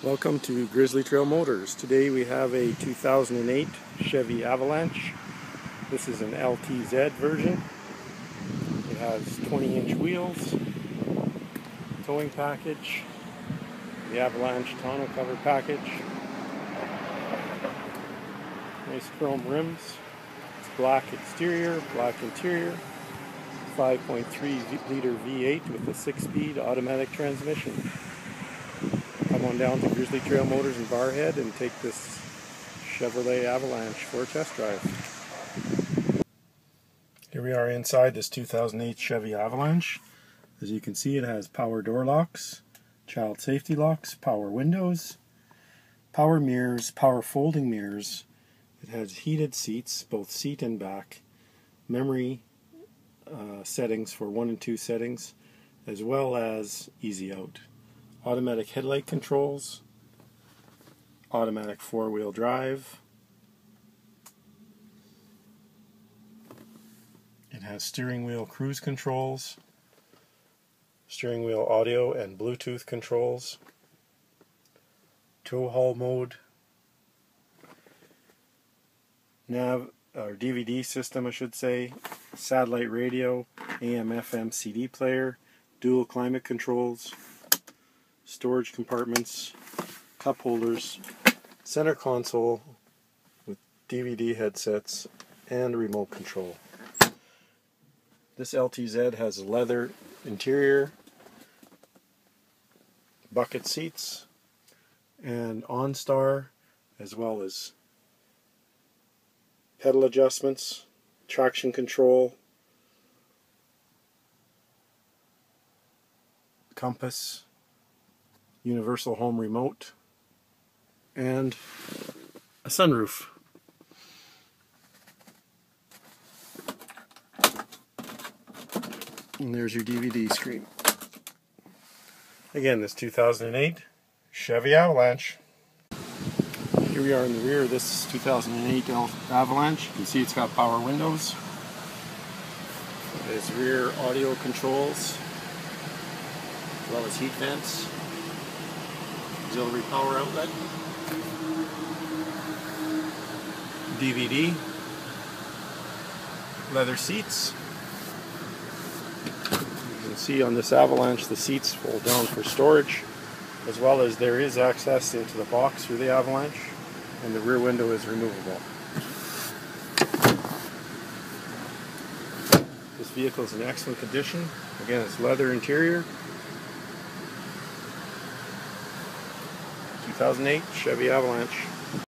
Welcome to Grizzly Trail Motors. Today we have a 2008 Chevy Avalanche. This is an LTZ version. It has 20-inch wheels, towing package, the Avalanche tonneau cover package, nice chrome rims, it's black exterior, black interior, 5.3 liter V8 with a 6-speed automatic transmission. Come on down to Grizzly Trail Motors in Barrhead and take this Chevrolet Avalanche for a test drive. Here we are inside this 2008 Chevy Avalanche. As you can see, it has power door locks, child safety locks, power windows, power mirrors, power folding mirrors. It has heated seats, both seat and back, memory settings for 1 and 2 settings, as well as easy out. Automatic headlight controls, automatic 4-wheel drive. It has steering wheel cruise controls, steering wheel audio and Bluetooth controls, tow haul mode, nav or DVD system I should say, satellite radio, AM FM CD player, dual climate controls, storage compartments, cup holders, center console with DVD headsets, and remote control. This LTZ has a leather interior, bucket seats, and OnStar, as well as pedal adjustments, traction control, compass, universal home remote, and a sunroof. And there's your DVD screen. Again, this 2008 Chevy Avalanche. Here we are in the rear of this 2008 Avalanche. You can see it's got power windows. There's rear audio controls, as well as heat vents. Auxiliary power outlet, DVD, leather seats. You can see on this Avalanche the seats fold down for storage, as well as there is access into the box through the Avalanche, and the rear window is removable. This vehicle is in excellent condition. Again, it's leather interior. 2008 Chevy Avalanche.